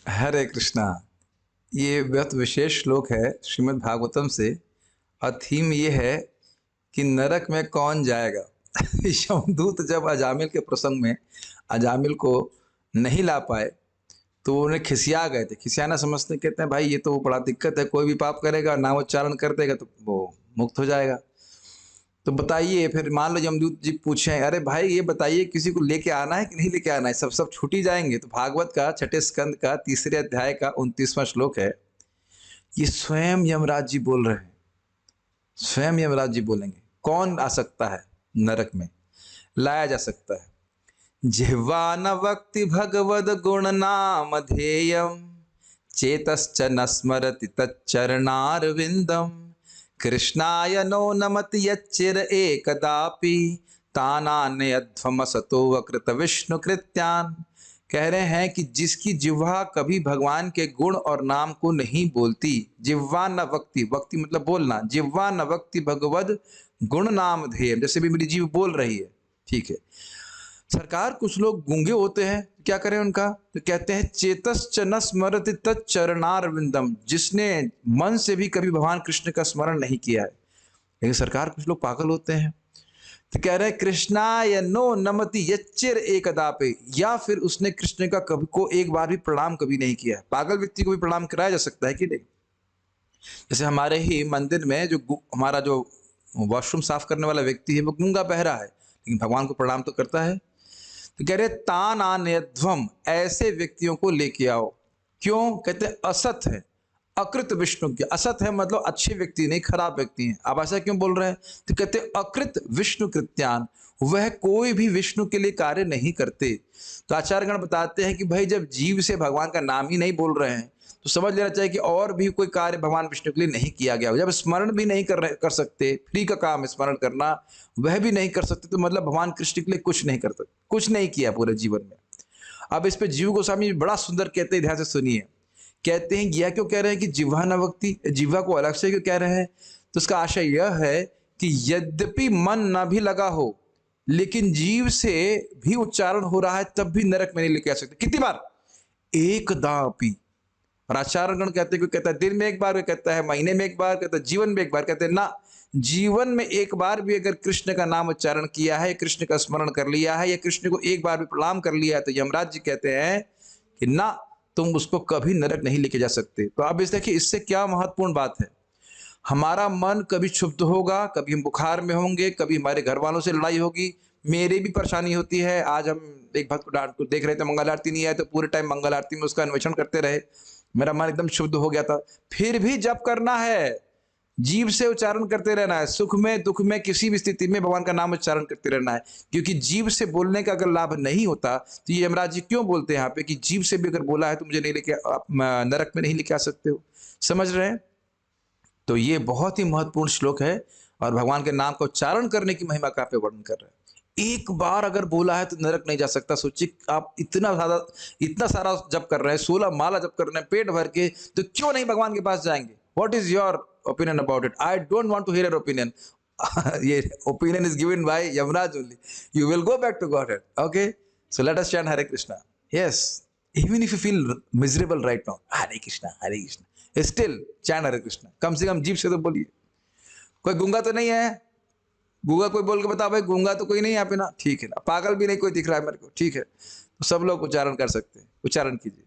हरे कृष्णा। ये बहुत विशेष श्लोक है श्रीमद् भागवतम से। और थीम ये है कि नरक में कौन जाएगा। यमदूत जब अजामिल के प्रसंग में अजामिल को नहीं ला पाए तो उन्हें खिसिया गए थे। खिसियाना समझते कहते हैं भाई ये तो बड़ा दिक्कत है, कोई भी पाप करेगा नाम उच्चारण कर देगा तो वो मुक्त हो जाएगा। तो बताइए, फिर मान लो यमदूत जी पूछे, अरे भाई ये बताइए किसी को लेके आना है कि नहीं लेके आना है, सब सब छूट ही जाएंगे। तो भागवत का छठे स्कंद का तीसरे अध्याय का 29वां श्लोक है। ये स्वयं यमराज जी बोल रहे हैं, स्वयं यमराज जी बोलेंगे कौन आ सकता है नरक में, लाया जा सकता है। जिह्वा न वक्ति भगवद गुण नाम ध्येयम, चेतश्च न स्मरति तच्चरणारविंदम, कृष्णाय नो नमति यच्चिर एकदापि, तानान्यध्वमसतो वकृत विष्णु कृत्यान। कह रहे हैं कि जिसकी जिह्वा कभी भगवान के गुण और नाम को नहीं बोलती, जिह्वा न वक्ति, वक्ति मतलब बोलना, जिह्वा न वक्ति भगवद गुण नाम ध्येय, जैसे भी मेरी जीव बोल रही है, ठीक है। सरकार कुछ लोग गूंगे होते हैं, क्या करें उनका, तो कहते हैं चेतश्च न स्मरति तच्चरणारविंदम, जिसने मन से भी कभी भगवान कृष्ण का स्मरण नहीं किया है। लेकिन सरकार कुछ लोग पागल होते हैं, तो कह रहे हैं कृष्णाय नो नमति यच्चिर एकदापि, या फिर उसने कृष्ण का कभी को एक बार भी प्रणाम कभी नहीं किया है। पागल व्यक्ति को भी प्रणाम कराया जा सकता है कि नहीं। जैसे हमारे ही मंदिर में जो हमारा जो वॉशरूम साफ करने वाला व्यक्ति है वो गूंगा बहरा है, लेकिन भगवान को प्रणाम तो करता है। तो कह रहे तान आन्यध्वम, ऐसे व्यक्तियों को लेके आओ। क्यों, कहते हैं असत है, अकृत विष्णु के, असत है मतलब अच्छे व्यक्ति नहीं, खराब व्यक्ति हैं। आप ऐसा क्यों बोल रहे हैं, तो कहते हैं अकृत विष्णु कृत्यान, वह कोई भी विष्णु के लिए कार्य नहीं करते। तो आचार्यगण बताते हैं कि भाई जब जीव से भगवान का नाम ही नहीं बोल रहे हैं तो समझ लेना चाहिए कि और भी कोई कार्य भगवान विष्णु के लिए नहीं किया गया। जब स्मरण भी नहीं कर सकते, फ्री का काम स्मरण करना, वह भी नहीं कर सकते, तो मतलब भगवान कृष्ण के लिए कुछ नहीं कर सकते, कुछ नहीं किया पूरे जीवन में। अब इस पे जीव गोस्वामी बड़ा सुंदर कहते हैं, ध्यान से सुनिए। कहते हैं यह क्यों कह रहे हैं कि जिह्वा न वक्ति, जिह्वा को अलग से क्यों कह रहे हैं, तो उसका आशय यह है कि यद्यपि मन न भी लगा हो लेकिन जीव से भी उच्चारण हो रहा है तब भी नरक में नहीं लेके आ सकते। कितनी बार, एकदापि। और आचार्यगण कहते हैं, कोई कहता है दिन में एक बार, कोई कहता है महीने में एक बार, कहता है जीवन में एक बार, कहते हैं ना, जीवन में एक बार भी अगर कृष्ण का नाम उच्चारण किया है, कृष्ण का स्मरण कर लिया है, या कृष्ण को एक बार भी प्रणाम कर लिया है, तो यमराज जी कहते हैं कि ना, तुम उसको कभी नरक नहीं लेके जा सकते। तो अब इस देखिए इससे क्या महत्वपूर्ण बात है। हमारा मन कभी क्षुब्ध होगा, कभी हम बुखार में होंगे, कभी हमारे घर वालों से लड़ाई होगी, मेरे भी परेशानी होती है। आज हम एक भक्त को देख रहे थे, मंगल आरती नहीं आया तो पूरे टाइम मंगल आरती में उसका अन्वेषण करते रहे, मेरा मन एकदम शुद्ध हो गया था। फिर भी जप करना है, जीव से उच्चारण करते रहना है, सुख में दुख में किसी भी स्थिति में भगवान का नाम उच्चारण करते रहना है। क्योंकि जीव से बोलने का अगर लाभ नहीं होता तो ये यमराज जी क्यों बोलते हैं यहाँ पे कि जीव से भी अगर बोला है तो मुझे नहीं लेके, आप नरक में नहीं लेके आ सकते हो। समझ रहे हैं। तो ये बहुत ही महत्वपूर्ण श्लोक है और भगवान के नाम का उच्चारण करने की महिमा का पे वर्णन कर रहे हैं। एक बार अगर बोला है तो नरक नहीं जा सकता। सोचिए आप इतना सारा जप कर रहे हैं, 16 माला जप कर रहे हैं पेट भर के, तो क्यों नहीं भगवान के पास जाएंगे। What is your opinion about it, I don't want to hear your opinion. ये opinion is given by Yamraj only, you will go back to god head. Okay, so let us chant Hare Krishna. Yes, even if you feel miserable right now, Hare Krishna, still chant Hare Krishna. कम से कम जीभ से तो बोलिए। कोई गूंगा तो नहीं है, गूंगा कोई बोल के बता भाई, गूंगा तो कोई नहीं यहाँ पे ना, ठीक है ना, पागल भी नहीं कोई दिख रहा है मेरे को, ठीक है। तो सब लोग उच्चारण कर सकते हैं, उच्चारण कीजिए।